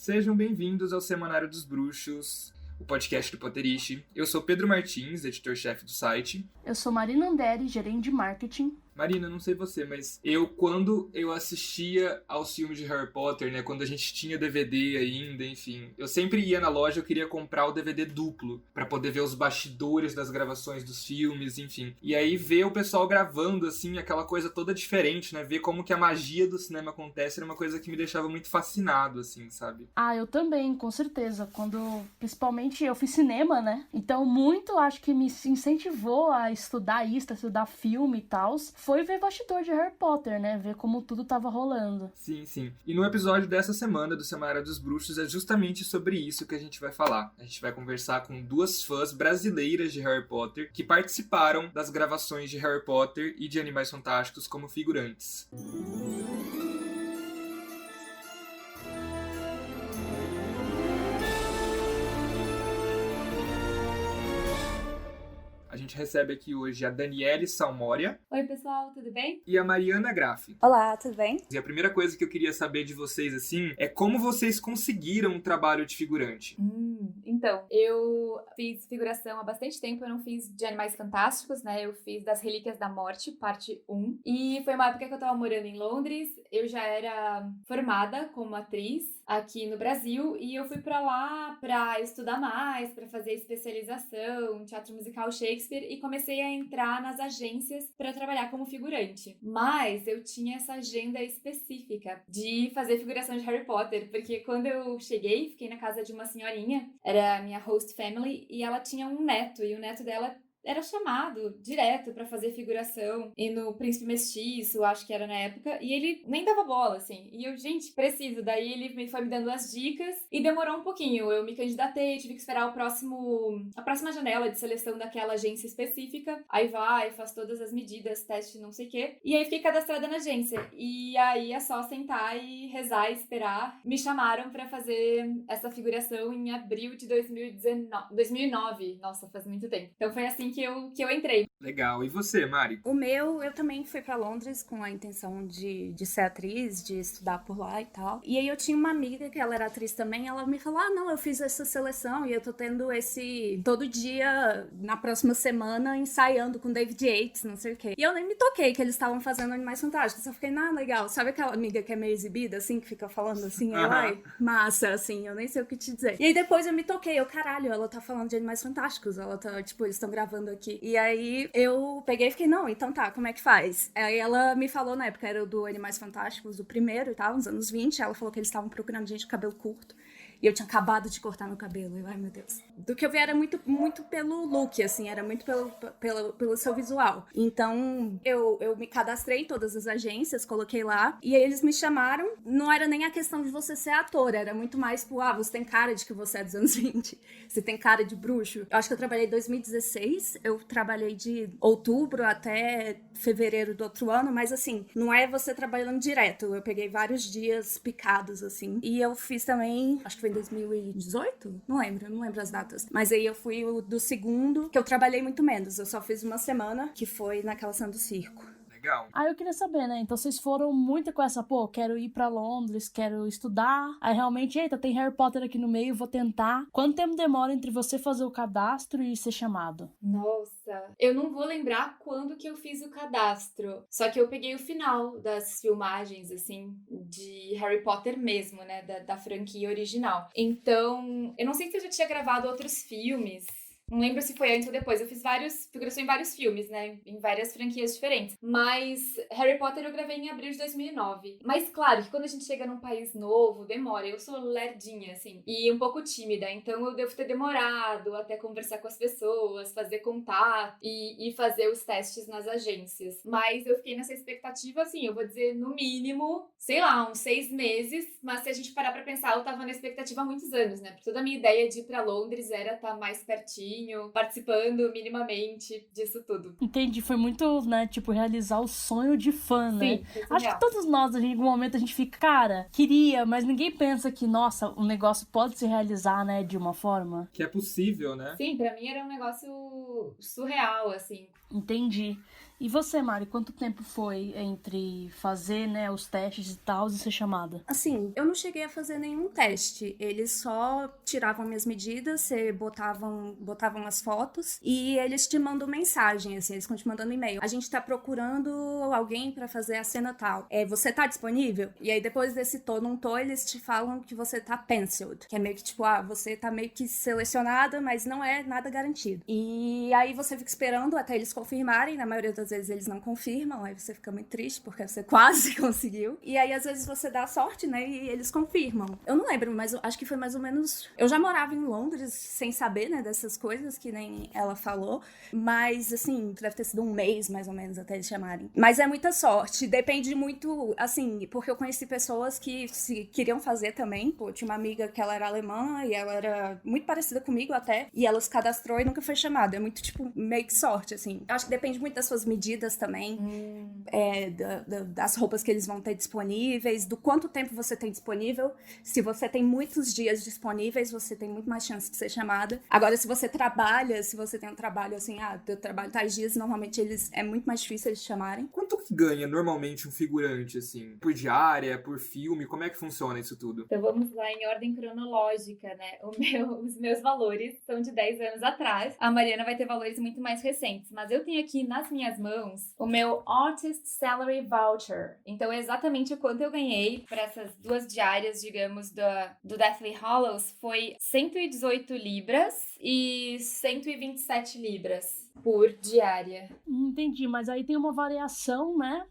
Sejam bem-vindos ao Semanário dos Bruxos, o podcast do Potterish. Eu sou Pedro Martins, editor-chefe do site. Eu sou Marina Andere, gerente de marketing. Marina, não sei você, mas quando eu assistia aos filmes de Harry Potter, né, quando a gente tinha DVD ainda, enfim, eu sempre ia na loja, eu queria comprar o DVD duplo, pra poder ver os bastidores das gravações dos filmes, enfim. E aí ver o pessoal gravando, assim, aquela coisa toda diferente, né, ver como que a magia do cinema acontece era uma coisa que me deixava muito fascinado, assim, sabe? Ah, eu também, com certeza. Principalmente, eu fiz cinema, né? Então, muito, acho que me incentivou a estudar isso, a estudar filme e tal. Foi ver bastidor de Harry Potter, né? Ver como tudo tava rolando. Sim, sim. E no episódio dessa semana do Semanário dos Bruxos é justamente sobre isso que a gente vai falar. A gente vai conversar com duas fãs brasileiras de Harry Potter que participaram das gravações de Harry Potter e de Animais Fantásticos como figurantes. A gente recebe aqui hoje a Daniele Salmoria. Oi, pessoal, tudo bem? E a Mariana Graffi. Olá, tudo bem? E a primeira coisa que eu queria saber de vocês, assim, é como vocês conseguiram um trabalho de figurante. Então, eu fiz figuração há bastante tempo, eu não fiz de Animais Fantásticos, né? Eu fiz das Relíquias da Morte, parte 1. E foi uma época que eu tava morando em Londres, eu já era formada como atriz aqui no Brasil, e eu fui pra lá pra estudar mais, pra fazer especialização em teatro musical Shakespeare, e comecei a entrar nas agências pra trabalhar como figurante. Mas eu tinha essa agenda específica de fazer figuração de Harry Potter, porque quando eu cheguei, fiquei na casa de uma senhorinha, era a minha host family, e ela tinha um neto, e o neto dela era chamado direto pra fazer figuração e no Príncipe Mestiço, acho que era na época, e ele nem dava bola, assim. E eu, gente, preciso. Daí ele foi me dando as dicas e demorou um pouquinho. Eu me candidatei, tive que esperar a próxima janela de seleção daquela agência específica. Aí faz todas as medidas, teste, não sei o quê. E aí fiquei cadastrada na agência. E aí é só sentar e rezar e esperar. Me chamaram pra fazer essa figuração em abril de 2009. Nossa, faz muito tempo. Então foi assim que eu entrei. Legal. E você, Mari? Eu também fui pra Londres com a intenção de ser atriz, de estudar por lá e tal. E aí eu tinha uma amiga que ela era atriz também, ela me falou, não, eu fiz essa seleção e eu tô tendo todo dia, na próxima semana, ensaiando com David Yates, não sei o quê. E eu nem me toquei que eles estavam fazendo Animais Fantásticos. Eu fiquei, legal. Sabe aquela amiga que é meio exibida, assim, que fica falando assim, ai, massa, assim, eu nem sei o que te dizer. E aí depois eu me toquei, caralho, ela tá falando de Animais Fantásticos, ela tá, eles estão gravando aqui. E aí eu peguei e fiquei, não, então tá, como é que faz? Aí ela me falou, na época era do Animais Fantásticos, do primeiro e tal, nos anos 20, ela falou que eles estavam procurando gente de cabelo curto. E eu tinha acabado de cortar meu cabelo. Eu, ai, meu Deus. Do que eu vi era muito, muito pelo look, assim. Era muito pelo seu visual. Então, eu me cadastrei em todas as agências, coloquei lá. E aí eles me chamaram. Não era nem a questão de você ser ator. Era muito mais, você tem cara de que você é dos anos 20. Você tem cara de bruxo. Eu acho que eu trabalhei em 2016. Eu trabalhei de outubro até fevereiro do outro ano. Mas, assim, não é você trabalhando direto. Eu peguei vários dias picados, assim. E eu fiz também, acho que foi em 2018? Não lembro as datas. Mas aí eu fui o do segundo, que eu trabalhei muito menos. Eu só fiz uma semana, que foi naquela cena do circo. Legal. Eu queria saber, né? Então vocês foram muito com essa, quero ir pra Londres, quero estudar. Aí realmente, eita, tem Harry Potter aqui no meio, vou tentar. Quanto tempo demora entre você fazer o cadastro e ser chamado? Nossa, eu não vou lembrar quando que eu fiz o cadastro. Só que eu peguei o final das filmagens, assim, de Harry Potter mesmo, né? Da franquia original. Então, eu não sei se eu já tinha gravado outros filmes. Não lembro se foi antes ou depois. Eu fiz figuração em vários filmes, né? Em várias franquias diferentes. Mas Harry Potter eu gravei em abril de 2009. Mas claro que quando a gente chega num país novo, demora. Eu sou lerdinha, assim, e um pouco tímida. Então eu devo ter demorado até conversar com as pessoas, fazer contato e fazer os testes nas agências. Mas eu fiquei nessa expectativa, assim, eu vou dizer no mínimo, sei lá, uns 6 meses. Mas se a gente parar pra pensar, eu tava na expectativa há muitos anos, né? Porque toda a minha ideia de ir pra Londres era estar mais pertinho, participando minimamente disso tudo. Entendi, foi muito, né, realizar o sonho de fã, né? Sim, acho que todos nós, em algum momento, a gente fica, cara, queria, mas ninguém pensa que, nossa, o negócio pode se realizar, né, de uma forma. Que é possível, né? Sim, pra mim era um negócio surreal, assim. Entendi. E você, Mari, quanto tempo foi entre fazer, né, os testes e tal e ser chamada? Assim, eu não cheguei a fazer nenhum teste. Eles só tiravam minhas medidas, você botavam as fotos e eles te mandam mensagem, assim, eles ficam te mandando e-mail. A gente tá procurando alguém pra fazer a cena tal. Você tá disponível? E aí depois desse não tô, eles te falam que você tá penciled, que é meio que tipo, você tá meio que selecionada, mas não é nada garantido. E aí você fica esperando até eles confirmarem, na maioria das vezes eles não confirmam, aí você fica muito triste porque você quase conseguiu. E aí às vezes você dá sorte, né, e eles confirmam. Eu não lembro, mas eu acho que foi mais ou menos... Eu já morava em Londres sem saber, né, dessas coisas que nem ela falou, mas assim, deve ter sido um mês mais ou menos até eles chamarem. Mas é muita sorte, depende muito, assim, porque eu conheci pessoas que queriam fazer também. Pô, tinha uma amiga que ela era alemã e ela era muito parecida comigo até, e ela se cadastrou e nunca foi chamada. É muito, tipo, meio que sorte, assim. Eu acho que depende muito das suas medidas também, das roupas que eles vão ter disponíveis, do quanto tempo você tem disponível. Se você tem muitos dias disponíveis, você tem muito mais chance de ser chamada. Agora, se você tem um trabalho assim, eu trabalho tais dias, normalmente é muito mais difícil eles chamarem. Quanto que ganha normalmente um figurante, assim? Por diária, por filme? Como é que funciona isso tudo? Então vamos lá em ordem cronológica, né? Os meus valores são de 10 anos atrás. A Mariana vai ter valores muito mais recentes. Mas eu tenho aqui nas minhas mãos o meu Artist Salary Voucher. Então é exatamente o quanto eu ganhei para essas 2 diárias, digamos, do Deathly Hallows. Foi 118 libras e 127 libras por diária. Entendi, mas aí tem uma variação, né?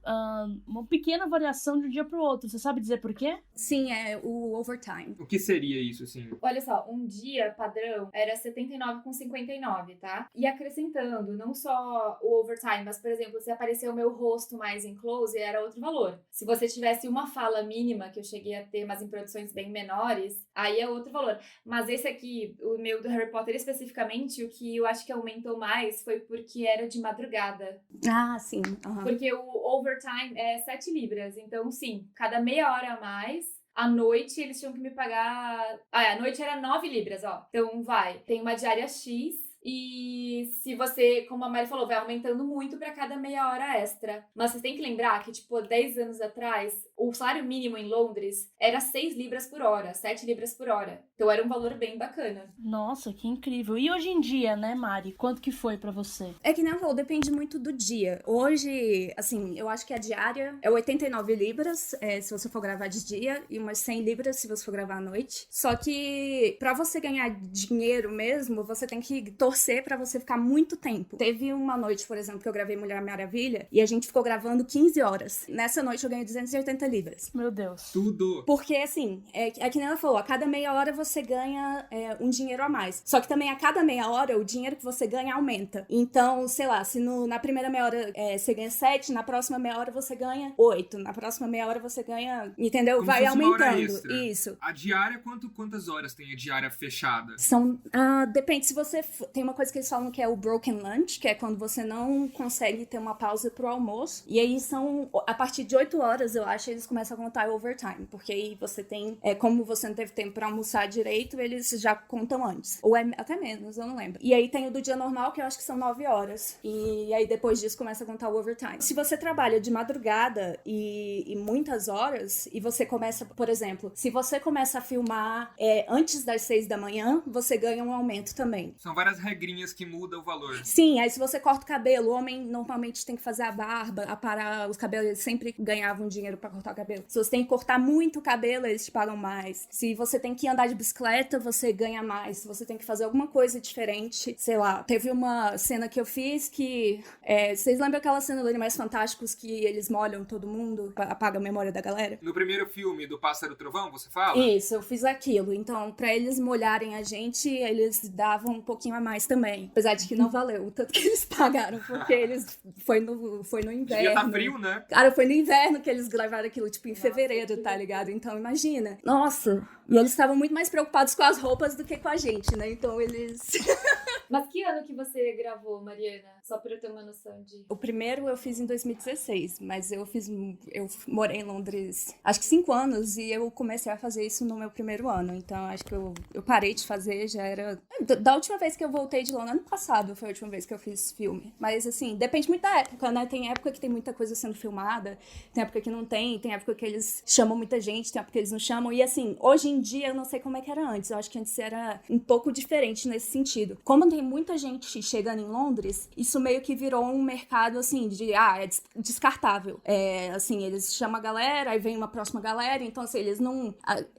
Uma pequena variação de um dia pro outro. Você sabe dizer por quê? Sim, é o overtime. O que seria isso, assim? Olha só, um dia padrão era 79,59, tá? E acrescentando, não só o overtime, mas, por exemplo, se aparecer o meu rosto mais em close, era outro valor. Se você tivesse uma fala mínima, que eu cheguei a ter, mas em produções bem menores, aí é outro valor. Mas esse aqui, o meu do Harry Potter especificamente, o que eu acho que aumentou mais foi porque era de madrugada. Ah, sim. Uhum. Porque o overtime é 7 libras. Então, sim, cada meia hora a mais, à noite eles tinham que me pagar... à noite era 9 libras, ó. Então, tem uma diária X... E se você, como a Mari falou, vai aumentando muito pra cada meia hora extra. Mas você tem que lembrar que, tipo, 10 anos atrás, o salário mínimo em Londres era 6 libras por hora, 7 libras por hora. Então era um valor bem bacana. Nossa, que incrível. E hoje em dia, né, Mari? Quanto que foi pra você? É que nem eu falou, depende muito do dia. Hoje, assim, eu acho que a diária é 89 libras, se você for gravar de dia, e umas 100 libras se você for gravar à noite. Só que pra você ganhar dinheiro mesmo, você tem que torcer pra você ficar muito tempo. Teve uma noite, por exemplo, que eu gravei Mulher Maravilha, e a gente ficou gravando 15 horas. Nessa noite eu ganhei 280 libras. Meu Deus. Tudo! Porque, assim, é que nem ela falou, a cada meia hora você ganha um dinheiro a mais. Só que também a cada meia hora o dinheiro que você ganha aumenta. Então, sei lá, se na primeira meia hora você ganha 7, na próxima meia hora você ganha 8, na próxima meia hora você ganha, entendeu? Como vai se fosse uma hora aumentando. extra. Isso. A diária, quantas horas tem a diária fechada? Depende, se você... Tem uma coisa que eles falam que é o broken lunch, que é quando você não consegue ter uma pausa pro almoço. E aí a partir de 8 horas, eu acho, eles começam a contar overtime. Porque aí você tem, como você não teve tempo pra almoçar direito, eles já contam antes. Ou é até menos, eu não lembro. E aí tem o do dia normal, que eu acho que são 9 horas. E aí depois disso começa a contar o overtime. Se você trabalha de madrugada e muitas horas, e você começa, por exemplo, se você começa a filmar antes das 6 da manhã, você ganha um aumento também. São várias regrinhas que mudam o valor. Sim, aí se você corta o cabelo, o homem normalmente tem que fazer a barba, aparar os cabelos, eles sempre ganhavam dinheiro pra cortar o cabelo. Se você tem que cortar muito o cabelo, eles te pagam mais. Se você tem que andar de bicicleta, você ganha mais. Se você tem que fazer alguma coisa diferente, sei lá, teve uma cena que eu fiz que... vocês lembram aquela cena do Animais Fantásticos que eles molham todo mundo, apaga a memória da galera? No primeiro filme do Pássaro Trovão, você fala? Isso, eu fiz aquilo. Então, pra eles molharem a gente, eles davam um pouquinho a mais também. Apesar de que não valeu o tanto que eles pagaram, porque eles... Foi no inverno. Devia estar frio, né? Cara, foi no inverno que eles gravaram aquilo, tipo, em fevereiro, tá ligado? Então, imagina. Nossa! E eles estavam muito mais preocupados com as roupas do que com a gente, né? Então, eles... Mas que ano que você gravou, Mariana? Só pra eu ter uma noção de... O primeiro eu fiz em 2016, mas eu morei em Londres, acho que 5 anos, e eu comecei a fazer isso no meu primeiro ano. Então, acho que eu parei de fazer, já era... Da última vez que eu voltei de Londres, ano passado foi a última vez que eu fiz filme. Mas, assim, depende muito da época, né? Tem época que tem muita coisa sendo filmada, tem época que não tem época que eles chamam muita gente, tem época que eles não chamam. E, assim, hoje em dia, eu não sei como é que era antes. Eu acho que antes era um pouco diferente nesse sentido. Como tem muita gente chegando em Londres, isso meio que virou um mercado, assim, é descartável. Assim, eles chamam a galera, aí vem uma próxima galera, então, assim,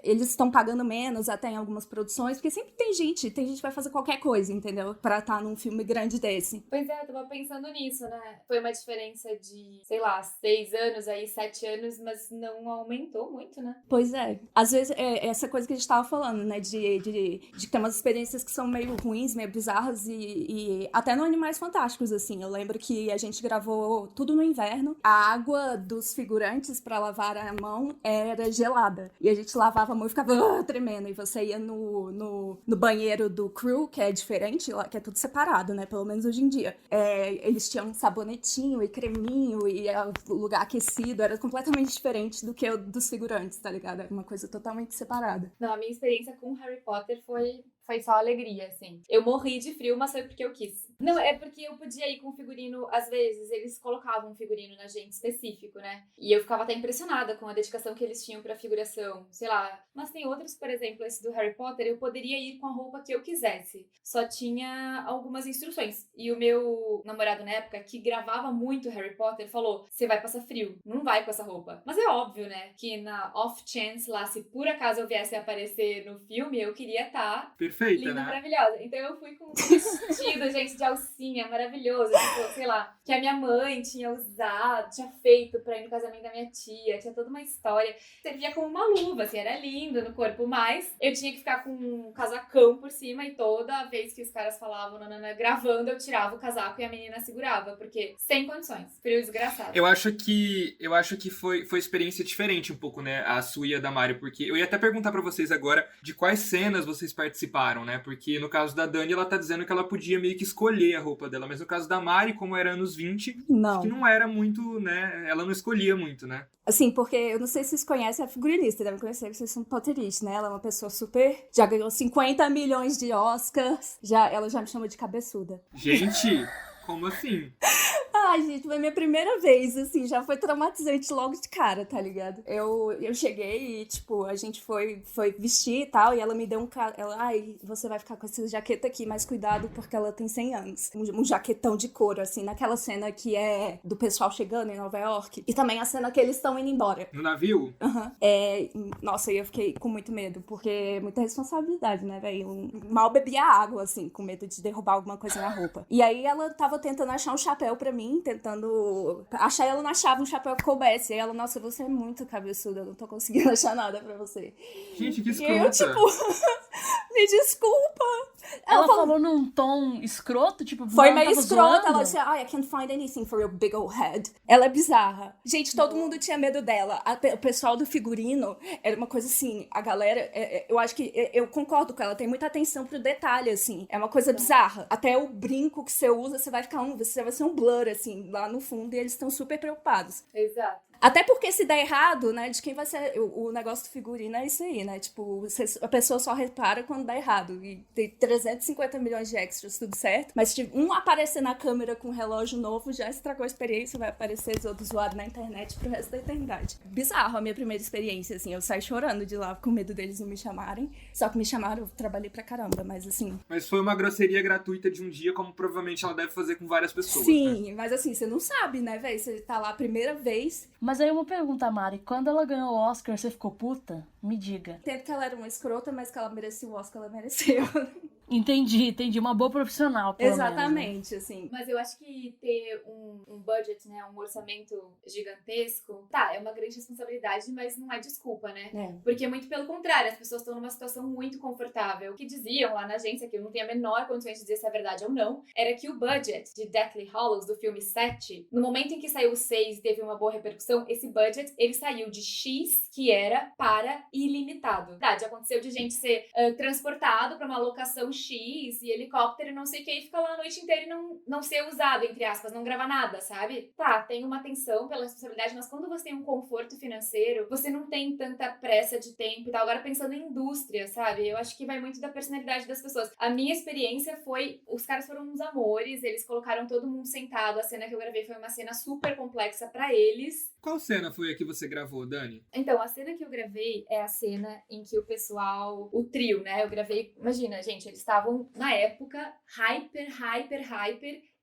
eles estão pagando menos até em algumas produções, porque sempre tem gente que vai fazer qualquer coisa, entendeu? Pra estar num filme grande desse. Pois é, eu tava pensando nisso, né? Foi uma diferença de, sei lá, 6 anos aí, 7 anos, mas não aumentou muito, né? Pois é. Às vezes, essa coisa que a gente tava falando, né? De ter umas experiências que são meio ruins, meio bizarras e até no Animais Fantásticos, assim. Eu lembro que a gente gravou tudo no inverno. A água dos figurantes pra lavar a mão era gelada. E a gente lavava a mão e ficava tremendo. E você ia no banheiro do crew, que é diferente, lá, que é tudo separado, né? Pelo menos hoje em dia. Eles tinham um sabonetinho e creminho e o lugar aquecido. Era completamente diferente do que o dos figurantes, tá ligado? Era uma coisa totalmente separada. Não, a minha experiência com Harry Potter foi só alegria, assim. Eu morri de frio, mas foi porque eu quis. Não, é porque eu podia ir com figurino, às vezes, eles colocavam um figurino na gente específico, né? E eu ficava até impressionada com a dedicação que eles tinham pra figuração, sei lá. Mas tem outros, por exemplo, esse do Harry Potter, eu poderia ir com a roupa que eu quisesse. Só tinha algumas instruções. E o meu namorado na época, que gravava muito Harry Potter, falou: você vai passar frio, não vai com essa roupa. Mas é óbvio, né? Que na off chance lá, se por acaso eu viesse a aparecer no filme, eu queria estar Perfeita, linda, né? maravilhosa. Então eu fui com um vestido, gente, de alcinha, maravilhoso. Tipo, sei lá, que a minha mãe tinha usado, tinha feito pra ir no casamento da minha tia. Tinha toda uma história. Servia como uma luva, assim, era lindo no corpo, mas eu tinha que ficar com um casacão por cima e toda vez que os caras falavam, nanana, gravando, eu tirava o casaco e a menina segurava, porque sem condições. Frio desgraçado. Eu acho que foi experiência diferente um pouco, né? A sua e a da Mari, porque eu ia até perguntar pra vocês agora de quais cenas vocês participaram, né? Porque no caso da Dani, ela tá dizendo que ela podia meio que escolher a roupa dela, mas no caso da Mari, como era anos 20, Não. acho que não era muito, né? Ela não escolhia muito, né? Assim, porque eu não sei se vocês conhecem a figurinista, devem conhecer, vocês são potterists, né? Ela é uma pessoa super... Já ganhou 50 milhões de Oscars, ela já me chama de cabeçuda. Gente, como assim? Ai, gente, foi minha primeira vez, assim, já foi traumatizante logo de cara, tá ligado? Eu cheguei e, tipo, a gente foi vestir e tal, e ela me deu ai, você vai ficar com essa jaqueta aqui, mas cuidado porque ela tem 100 anos. Um jaquetão de couro, assim, naquela cena que é do pessoal chegando em Nova York, e também a cena que eles estão indo embora. No navio? Uhum. Nossa, eu fiquei com muito medo, porque é muita responsabilidade, né, velho? Mal bebia água, assim, com medo de derrubar alguma coisa na roupa. E aí ela tava tentando achar um chapéu pra mim, tentando achar, ela não achava um chapéu que coubesse. E aí ela, nossa, você é muito cabeçuda, eu não tô conseguindo achar nada pra você. Gente, que E escrota. eu, tipo, me desculpa. Ela falou num tom escroto, tipo, foi ela meio tava escrota, zoando. ela disse, I can't find anything for your big old head. Ela é bizarra. Gente, todo mundo tinha medo dela. O pessoal do figurino era uma coisa assim, a galera, eu acho que, eu concordo com ela, tem muita atenção pro detalhe, assim. É uma coisa bizarra. Até o brinco que você usa, você vai ser um blur, assim, lá no fundo, e eles estão super preocupados. Exato. Até porque se der errado, né, de quem vai ser... O negócio do figurino é isso aí, né? Tipo, a pessoa só repara quando dá errado. E tem 350 milhões de extras, tudo certo. Mas se um aparecer na câmera com um relógio novo, já estragou a experiência, vai aparecer outro zoado na internet pro resto da eternidade. Bizarro a minha primeira experiência, assim. Eu saí chorando de lá com medo deles não me chamarem. Só que me chamaram, eu trabalhei pra caramba, mas assim... Mas foi uma grosseria gratuita de um dia, como provavelmente ela deve fazer com várias pessoas. Sim, né? mas assim, você não sabe, né, velho? Você tá lá a primeira vez... Mas aí uma pergunta, Mari. Quando ela ganhou o Oscar, você ficou puta? Me diga. Tanto que ela era uma escrota, mas que ela merecia o Oscar, ela mereceu. Entendi. Uma boa profissional, pelo Exatamente, menos, né? assim. Mas eu acho que ter um budget, né, um orçamento gigantesco, tá, é uma grande responsabilidade, mas não é desculpa, né? Porque muito pelo contrário, as pessoas estão numa situação muito confortável. O que diziam lá na agência, que eu não tenho a menor condições de dizer se é verdade ou não, era que o budget de Deathly Hallows, do filme 7, no momento em que saiu o 6 e teve uma boa repercussão, esse budget, ele saiu de X, que era para ilimitado. Verdade, aconteceu de gente ser transportado pra uma locação X e helicóptero e não sei o que, e ficar lá a noite inteira e não ser usado, entre aspas, não gravar nada, sabe? Tá, tem uma atenção pela responsabilidade, mas quando você tem um conforto financeiro, você não tem tanta pressa de tempo e tal. Agora pensando em indústria, sabe? Eu acho que vai muito da personalidade das pessoas. A minha experiência foi, os caras foram uns amores, eles colocaram todo mundo sentado, a cena que eu gravei foi uma cena super complexa pra eles. Qual cena foi a que você gravou, Dani? Então, a cena que eu gravei é a cena em que o pessoal, o trio, né? Eu gravei, imagina, gente, eles estavam, na época, hyper.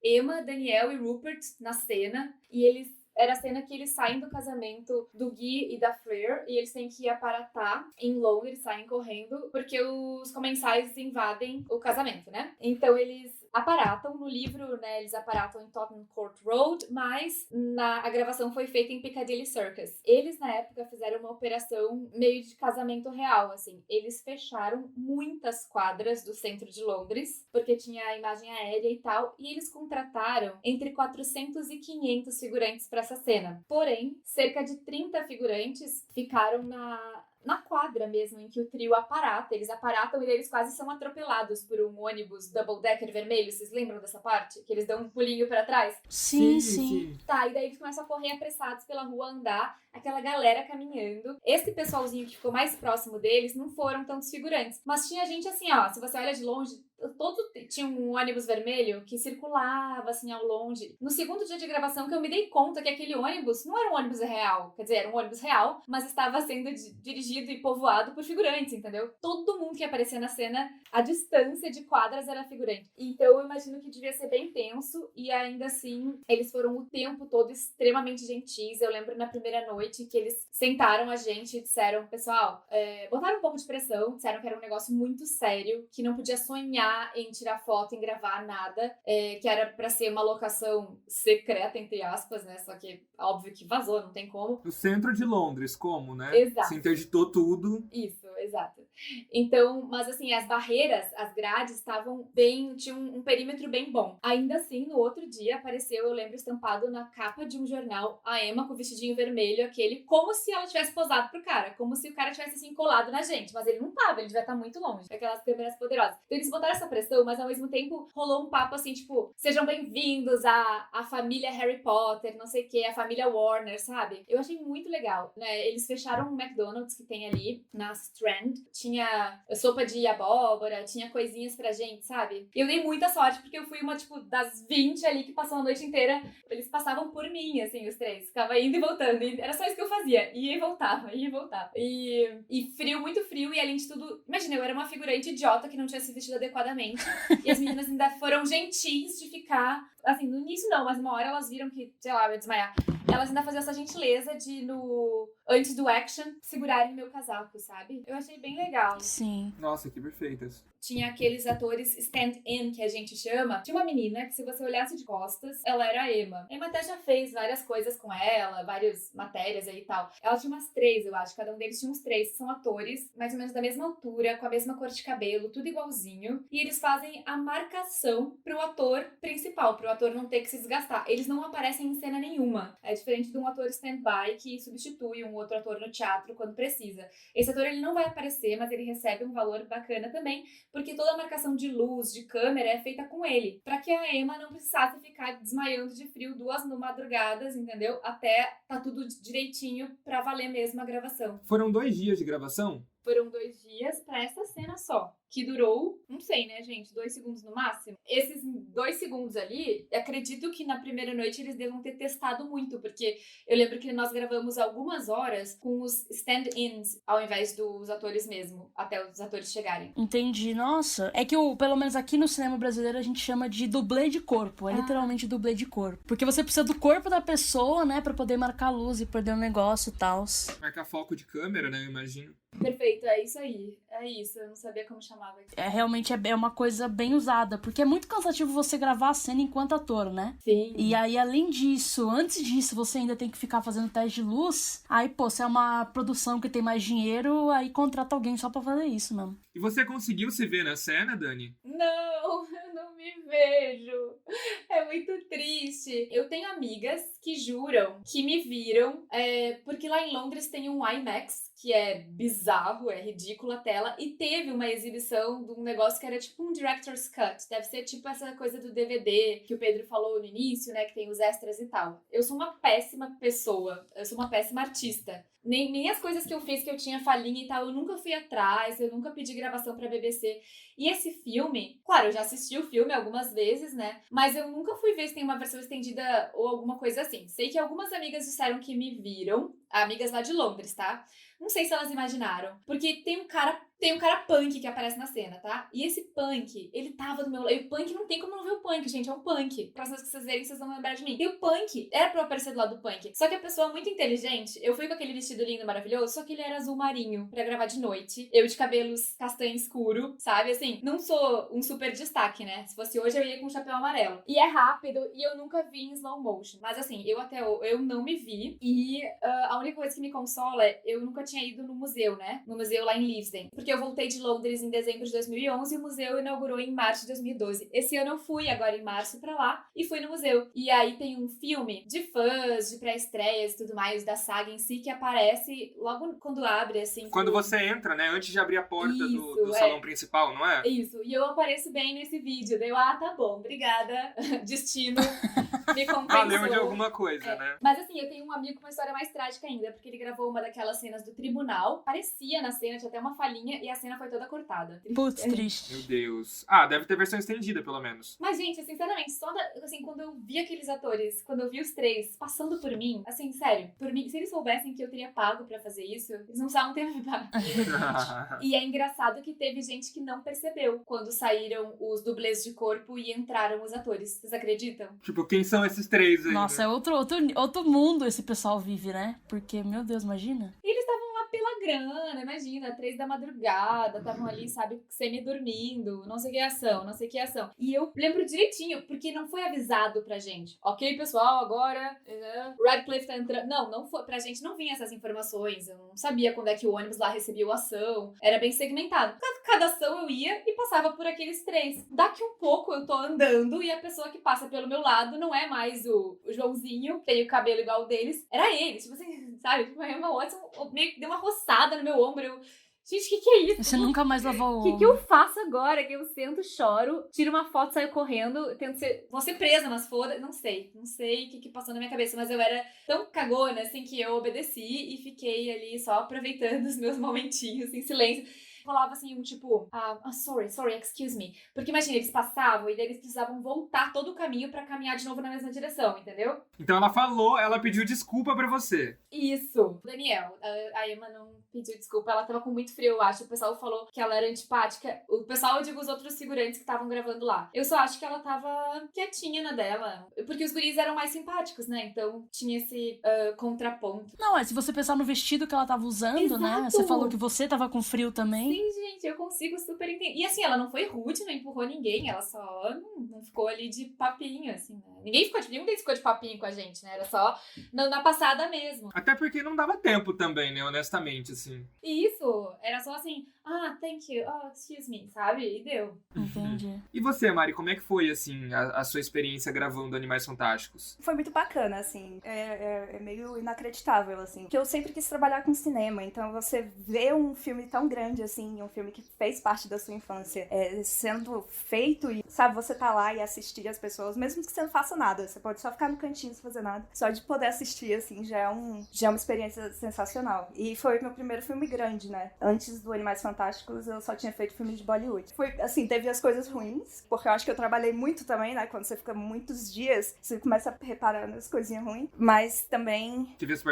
Emma, Daniel e Rupert na cena. E era a cena que eles saem do casamento do Guy e da Fleur e eles têm que ir aparatar em Londres, saem correndo, porque os comensais invadem o casamento, né? Então eles aparatam no livro, né? Eles aparatam em Tottenham Court Road, mas a gravação foi feita em Piccadilly Circus. Eles, na época, fizeram uma operação meio de casamento real, assim. Eles fecharam muitas quadras do centro de Londres, porque tinha a imagem aérea e tal, e eles contrataram entre 400 e 500 figurantes para essa cena. Porém, cerca de 30 figurantes ficaram na quadra mesmo, em que o trio aparata. Eles aparatam e eles quase são atropelados por um ônibus double-decker vermelho. Vocês lembram dessa parte? Que eles dão um pulinho pra trás? Sim. Tá, e daí eles começam a correr apressados pela rua, andar, aquela galera caminhando. Esse pessoalzinho que ficou mais próximo deles não foram tantos figurantes. Mas tinha gente assim, ó, se você olha de longe, tinha um ônibus vermelho que circulava assim ao longe. No segundo dia de gravação que eu me dei conta que aquele ônibus não era um ônibus real, quer dizer, era um ônibus real, mas estava sendo dirigido e povoado por figurantes, entendeu? Todo mundo que aparecia na cena, a distância de quadras era figurante. Então eu imagino que devia ser bem tenso e ainda assim eles foram o tempo todo extremamente gentis. Eu lembro na primeira noite que eles sentaram a gente e disseram, pessoal, botaram um pouco de pressão, disseram que era um negócio muito sério, que não podia sonhar em tirar foto, em gravar nada, que era pra ser uma locação secreta, entre aspas, né? Só que, óbvio que vazou, não tem como. No centro de Londres, como, né? Exato. Se interditou tudo. Isso, exato. Então, mas assim, as barreiras, as grades estavam bem, tinha um perímetro bem bom. Ainda assim, no outro dia apareceu, eu lembro, estampado na capa de um jornal, a Emma com o vestidinho vermelho, aquele, como se ela tivesse posado pro cara, como se o cara tivesse assim colado na gente, mas ele não tava, ele devia estar muito longe, aquelas câmeras poderosas. Então eles botaram essa pressão, mas ao mesmo tempo rolou um papo assim, tipo, sejam bem-vindos à família Harry Potter, não sei o que, a família Warner, sabe? Eu achei muito legal, né? Eles fecharam um McDonald's que tem ali na Strand, tinha sopa de abóbora, tinha coisinhas pra gente, sabe? E eu dei muita sorte, porque eu fui uma, tipo, das 20 ali que passou a noite inteira, eles passavam por mim, assim, os três, ficava indo e voltando, e era só isso que eu fazia, ia e voltava. E frio, muito frio, e além de tudo, imagina, eu era uma figurante idiota que não tinha se vestido adequadamente, e as meninas ainda foram gentis de ficar, assim, no início não, mas uma hora elas viram que, sei lá, eu ia desmaiar. Elas ainda faziam essa gentileza de, antes do action, segurarem meu casaco, sabe? Eu achei bem legal. Sim. Nossa, que perfeitas. Tinha aqueles atores stand-in, que a gente chama. Tinha uma menina que, se você olhasse de costas, ela era a Emma. A Emma até já fez várias coisas com ela, várias matérias aí e tal. Ela tinha umas 3, eu acho. Cada um deles tinha uns 3. São atores, mais ou menos da mesma altura, com a mesma cor de cabelo, tudo igualzinho. E eles fazem a marcação pro ator principal, pro ator não ter que se desgastar. Eles não aparecem em cena nenhuma. É diferente de um ator stand-by que substitui um outro ator no teatro quando precisa. Esse ator, ele não vai aparecer, mas ele recebe um valor bacana também, porque toda a marcação de luz, de câmera é feita com ele, pra que a Emma não precisasse ficar desmaiando de frio 2 madrugadas, entendeu? Até tá tudo direitinho pra valer mesmo a gravação. Foram 2 dias de gravação? Foram 2 dias pra essa cena só, que durou, não sei, né, gente, 2 segundos no máximo. Esses 2 segundos ali, acredito que na primeira noite eles devam ter testado muito, porque eu lembro que nós gravamos algumas horas com os stand-ins, ao invés dos atores mesmo, até os atores chegarem. Entendi. Nossa, é que pelo menos aqui no cinema brasileiro a gente chama de dublê de corpo, é literalmente dublê de corpo. Porque você precisa do corpo da pessoa, né, pra poder marcar a luz e perder o negócio e tal. Marcar foco de câmera, né, eu imagino. Perfeito, é isso aí. É isso, eu não sabia como chamava. Realmente é uma coisa bem usada, porque é muito cansativo você gravar a cena enquanto ator, né? Sim. E aí, além disso, antes disso, você ainda tem que ficar fazendo teste de luz. Aí, pô, se é uma produção que tem mais dinheiro, aí contrata alguém só pra fazer isso mesmo. E você conseguiu se ver na cena, Dani? Não, eu não me vejo. É muito triste. Eu tenho amigas que juram que me viram, porque lá em Londres tem um IMAX, que é bizarro, é ridícula a tela, e teve uma exibição de um negócio que era tipo um Director's Cut. Deve ser tipo essa coisa do DVD que o Pedro falou no início, né, que tem os extras e tal. Eu sou uma péssima pessoa, eu sou uma péssima artista. Nem as coisas que eu fiz, que eu tinha falhinha e tal, eu nunca fui atrás, eu nunca pedi gravação pra BBC. E esse filme, claro, eu já assisti o filme algumas vezes, né? Mas eu nunca fui ver se tem uma versão estendida ou alguma coisa assim. Sei que algumas amigas disseram que me viram, amigas lá de Londres, tá? Não sei se elas imaginaram. Porque tem um cara punk que aparece na cena, tá? E esse punk, ele tava do meu lado. E o punk não tem como não ver o punk, gente. É um punk. Próximas que vocês verem, vocês vão lembrar de mim. E o punk era pra eu aparecer do lado do punk. Só que a pessoa muito inteligente, eu fui com aquele vestido lindo, maravilhoso, só que ele era azul marinho pra gravar de noite. Eu de cabelos castanho escuro, sabe? Assim, não sou um super destaque, né? Se fosse hoje, eu ia com um chapéu amarelo. E é rápido e eu nunca vi em slow motion. Mas assim, eu não me vi. E a única coisa que me consola é eu nunca tinha ido no museu, né? No museu lá em Leavesden. Porque eu voltei de Londres em dezembro de 2011 e o museu inaugurou em março de 2012. Esse ano eu fui agora em março pra lá e fui no museu. E aí tem um filme de fãs, de pré-estreias e tudo mais da saga em si que aparece logo quando abre, assim. Quando você entra, né? Antes de abrir a porta do salão principal, não é? Isso. E eu apareço bem nesse vídeo. Daí eu, tá bom, obrigada. Destino me compensou. Valeu de alguma coisa, né? Mas assim, eu tenho um amigo com uma história mais trágica ainda, porque ele gravou uma daquelas cenas do tribunal. Parecia na cena, tinha até uma falhinha, e a cena foi toda cortada. Putz, triste. Meu Deus. Deve ter versão estendida, pelo menos. Mas, gente, sinceramente, assim, quando eu vi aqueles atores, quando eu vi os três passando por mim, assim, sério, por mim, se eles soubessem que eu teria pago pra fazer isso, eles não precisavam ter me pago. E é engraçado que teve gente que não percebeu quando saíram os dublês de corpo e entraram os atores. Vocês acreditam? Tipo, quem são esses três aí? Nossa, é outro mundo esse pessoal vive, né? Porque, meu Deus, imagina. E eles estavam lá pela grana, imagina, 3 da madrugada, estavam ali, sabe, semi-dormindo, não sei que ação. E eu lembro direitinho, porque não foi avisado pra gente. Ok, pessoal, agora Radcliffe tá entrando. Não foi, pra gente não vinha essas informações, eu não sabia quando é que o ônibus lá recebia a ação, era bem segmentado. Cada ação eu ia e passava por aqueles 3. Daqui um pouco eu tô andando e a pessoa que passa pelo meu lado não é mais o Joãozinho, que tem o cabelo igual o deles, era ele, tipo assim, sabe? Tipo, uma Watson meio que deu uma roçada no meu ombro, gente, que é isso? Você nunca mais lavou o O que eu faço agora? Que eu sento, choro, tiro uma foto, saio correndo, tento ser... Vou ser presa, mas foda... Não sei o que passou na minha cabeça, mas eu era tão cagona, assim, que eu obedeci e fiquei ali só aproveitando os meus momentinhos em silêncio. Falava assim, sorry, excuse me. Porque imagina, eles passavam e daí eles precisavam voltar todo o caminho pra caminhar de novo na mesma direção, entendeu? Então ela pediu desculpa pra você. Isso. Daniel, a Emma não pediu desculpa, ela tava com muito frio, eu acho. O pessoal falou que ela era antipática. O pessoal, eu digo os outros figurantes que estavam gravando lá. Eu só acho que ela tava quietinha na dela. Porque os guris eram mais simpáticos, né? Então tinha esse contraponto. Não, se você pensar no vestido que ela tava usando, né? Você falou que você tava com frio também. Sim, gente, eu consigo super entender. E assim, ela não foi rude, não empurrou ninguém, ela só não ficou ali de papinho, assim, né? Ninguém ficou de papinho com a gente, né? Era só na passada mesmo. Até porque não dava tempo também, né? Honestamente, assim. Isso, era só assim, thank you, excuse me, sabe? E deu. Entendi. E você, Mari, como é que foi, assim, a sua experiência gravando Animais Fantásticos? Foi muito bacana, assim, é meio inacreditável, assim, porque eu sempre quis trabalhar com cinema, então você vê um filme tão grande, assim, um filme que fez parte da sua infância, sendo feito e, sabe, você tá lá e assistir as pessoas, mesmo que você não faça nada, você pode só ficar no cantinho sem fazer nada, só de poder assistir, assim, já é uma experiência sensacional. E foi meu primeiro filme grande, né? Antes do Animais Fantásticos, eu só tinha feito filme de Bollywood. Foi, assim, teve as coisas ruins, porque eu acho que eu trabalhei muito também, né? Quando você fica muitos dias, você começa a reparar nas coisinhas ruins, mas também... Tiveram as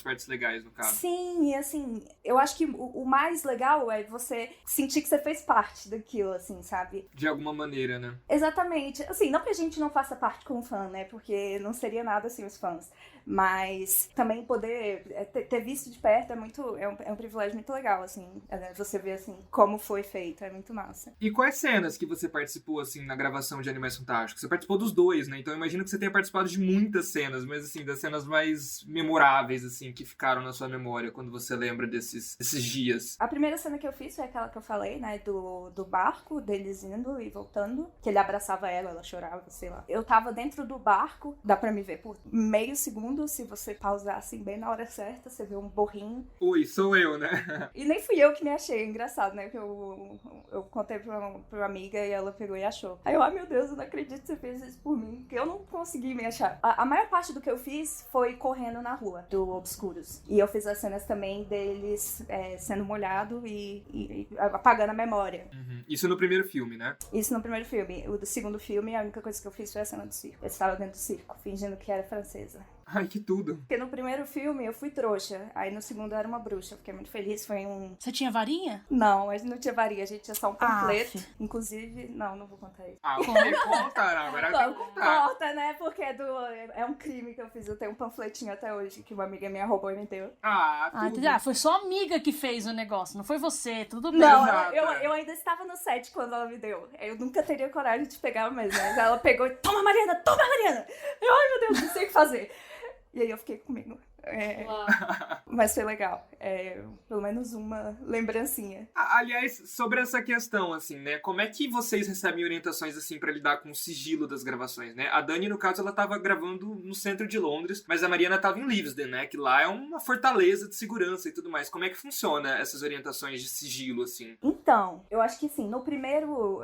partes legais, no caso. Sim, e assim, eu acho que o mais legal é você sentir que você fez parte daquilo, assim, sabe? De alguma maneira, né? Exatamente. Assim, não que a gente não faça parte como fã, né? Porque não seria nada sem os fãs. Mas também poder ter visto de perto é um privilégio muito legal, assim, você ver, assim, como foi feito, é muito massa. E quais cenas que você participou, assim, na gravação de Animais Fantásticos? Você participou dos 2, né? Então eu imagino que você tenha participado de muitas cenas, mas, assim, das cenas mais memoráveis, assim, que ficaram na sua memória quando você lembra desses dias. A primeira cena que eu fiz foi aquela que eu falei, né, do barco, deles indo e voltando, que ele abraçava ela chorava, sei lá. Eu tava dentro do barco, dá pra me ver por meio segundo, se você pausar, assim, bem na hora certa, você vê um borrinho. Ui, sou eu, né? E nem fui eu que me achei, engraçado, né, que eu contei pra uma amiga e ela pegou e achou. Aí eu, meu Deus, eu não acredito que você fez isso por mim, porque eu não consegui me achar. A maior parte do que eu fiz foi correndo na rua, do Obscuros. E eu fiz as cenas também deles sendo molhado e apagando a memória. Uhum. Isso no primeiro filme, né? Isso no primeiro filme. O do segundo filme, a única coisa que eu fiz foi a cena do circo. Eu estava dentro do circo, fingindo que era francesa. Ai, que tudo. Porque no primeiro filme eu fui trouxa, aí no segundo eu era uma bruxa. Fiquei muito feliz, foi Você tinha varinha? Não, a gente não tinha varinha, a gente tinha só um panfleto. Aff. Inclusive, não vou contar isso. Ah, conta, agora eu quero contar. Corta, né? Porque é um crime que eu fiz. Eu tenho um panfletinho até hoje que uma amiga minha roubou e me deu. Tudo. Foi só a amiga que fez o negócio, não foi você, tudo bem. Não, Exato. eu ainda estava no set quando ela me deu. Eu nunca teria coragem de pegar mesmo. Mas ela pegou e toma, Mariana! Eu, ai, meu Deus, não sei o que fazer. E aí eu fiquei comigo. Mas foi legal. Pelo menos uma lembrancinha. Aliás, sobre essa questão, assim, né? Como é que vocês recebem orientações, assim, pra lidar com o sigilo das gravações, né? A Dani, no caso, ela tava gravando no centro de Londres, mas a Mariana tava em Livingston, né? Que lá é uma fortaleza de segurança e tudo mais. Como é que funciona essas orientações de sigilo, assim? Então, eu acho que sim, no primeiro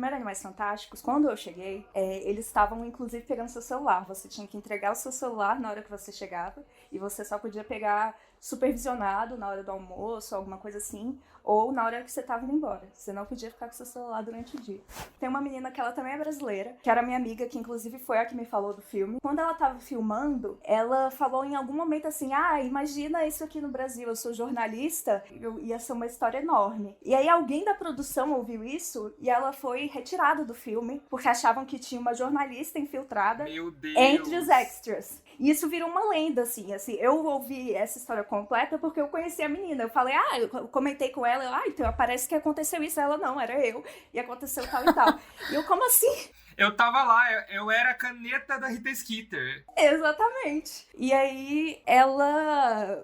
Animais Fantásticos, quando eu cheguei, eles estavam, inclusive, pegando seu celular. Você tinha que entregar o seu celular na hora que você chegava. E você só podia pegar supervisionado na hora do almoço, alguma coisa assim, ou na hora que você tava indo embora. Você não podia ficar com seu celular durante o dia. Tem uma menina que ela também é brasileira, que era minha amiga, que inclusive foi a que me falou do filme. Quando ela tava filmando, ela falou em algum momento assim, imagina isso aqui no Brasil, eu sou jornalista, ia ser uma história enorme. E aí alguém da produção ouviu isso e ela foi retirada do filme, porque achavam que tinha uma jornalista infiltrada entre os extras. E isso virou uma lenda, assim, eu ouvi essa história completa porque eu conheci a menina. Eu falei, eu comentei com ela, então parece que aconteceu isso. Ela, não, era eu. E aconteceu tal e tal. E eu, como assim? Eu tava lá, eu era a caneta da Rita Skeeter. Exatamente. E aí, ela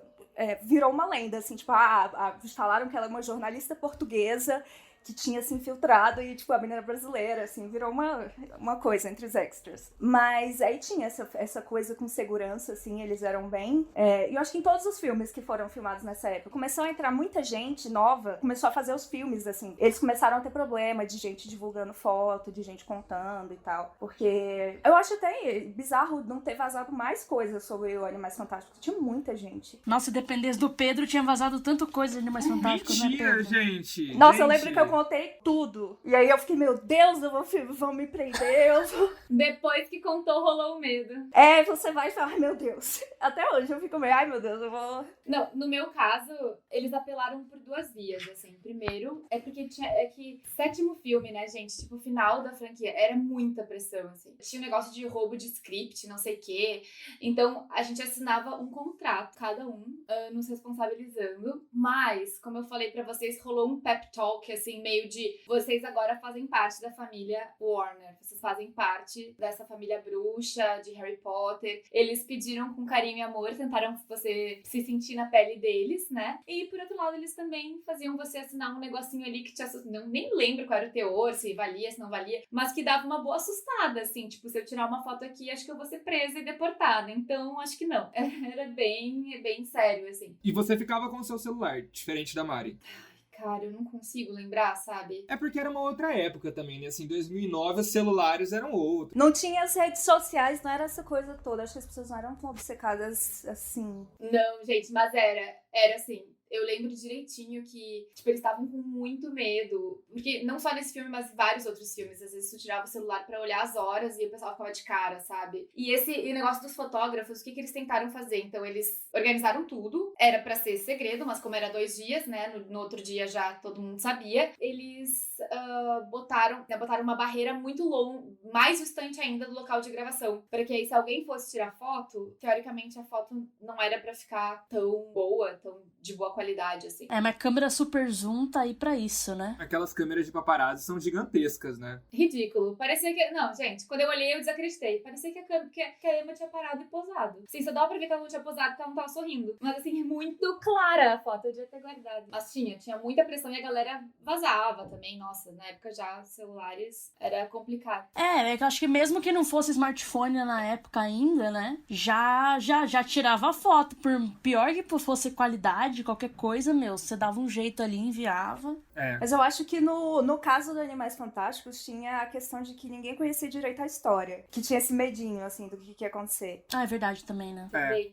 virou uma lenda, assim, tipo, falaram que ela é uma jornalista portuguesa que tinha se infiltrado e, tipo, a menina brasileira, assim, virou uma coisa entre os extras. Mas aí tinha essa coisa com segurança, assim, eles eram bem... E eu acho que em todos os filmes que foram filmados nessa época, começou a entrar muita gente nova, começou a fazer os filmes, assim. Eles começaram a ter problema de gente divulgando foto, de gente contando e tal. Porque eu acho até bizarro não ter vazado mais coisas sobre o Animais Fantásticos. Tinha muita gente. Nossa, se dependesse do Pedro, tinha vazado tanto coisa de Animais Fantásticos, Mentira, né, Pedro? gente! Nossa, eu lembro que eu contei tudo. E aí eu fiquei, meu Deus, vão me prender. Depois que contou, rolou o medo. Você vai falar, ai meu Deus. Até hoje eu fico meio, ai meu Deus, eu vou... Não, no meu caso, eles apelaram por duas vias, assim. Primeiro, porque que sétimo filme, né, gente? Tipo, o final da franquia era muita pressão, assim. Tinha um negócio de roubo de script, não sei o quê. Então, a gente assinava um contrato, cada um, nos responsabilizando. Mas, como eu falei pra vocês, rolou um pep talk, assim, meio de vocês agora fazem parte da família Warner. Vocês fazem parte dessa família bruxa, de Harry Potter. Eles pediram com carinho e amor, tentaram você se sentir na pele deles, né? E, por outro lado, eles também faziam você assinar um negocinho ali que te assustou. Nem lembro qual era o teor, se valia, se não valia, mas que dava uma boa assustada, assim. Tipo, se eu tirar uma foto aqui, acho que eu vou ser presa e deportada. Então, acho que não. Era bem sério, assim. E você ficava com o seu celular, diferente da Mari. Cara, eu não consigo lembrar, sabe? É porque era uma outra época também, né? Assim, em 2009 os celulares eram outros. Não tinha as redes sociais, não era essa coisa toda. Acho que as pessoas não eram tão obcecadas assim. Não, gente, mas era assim. eu lembro direitinho que, tipo, eles estavam com muito medo. Porque não só nesse filme, mas vários outros filmes. Às vezes tu tirava o celular pra olhar as horas e o pessoal ficava de cara, sabe? E o negócio dos fotógrafos, o que eles tentaram fazer? Então, eles organizaram tudo. Era pra ser segredo, mas como era 2 dias, né? No outro dia já todo mundo sabia. Eles botaram uma barreira muito longa, mais distante ainda do local de gravação. Para que aí, se alguém fosse tirar foto, teoricamente a foto não era pra ficar tão boa, tão de boa qualidade, assim. Mas câmera super zoom tá aí pra isso, né? Aquelas câmeras de paparazzi são gigantescas, né? Ridículo. Parecia que... Não, gente, quando eu olhei, eu desacreditei. Parecia que a Emma tinha parado e posado. Assim, só dava pra ver que ela não tinha posado porque ela não tava sorrindo. Mas, assim, é muito clara a foto. Eu devia ter guardado. Mas tinha muita pressão e a galera vazava também. Nossa, na época já celulares era complicado. É que eu acho que mesmo que não fosse smartphone na época ainda, né? Já tirava a foto. Por pior que fosse qualidade, qualquer coisa, você dava um jeito ali, enviava. Mas eu acho que no caso do Animais Fantásticos tinha a questão de que ninguém conhecia direito a história. Que tinha esse medinho, assim, do que ia acontecer. É verdade também, né?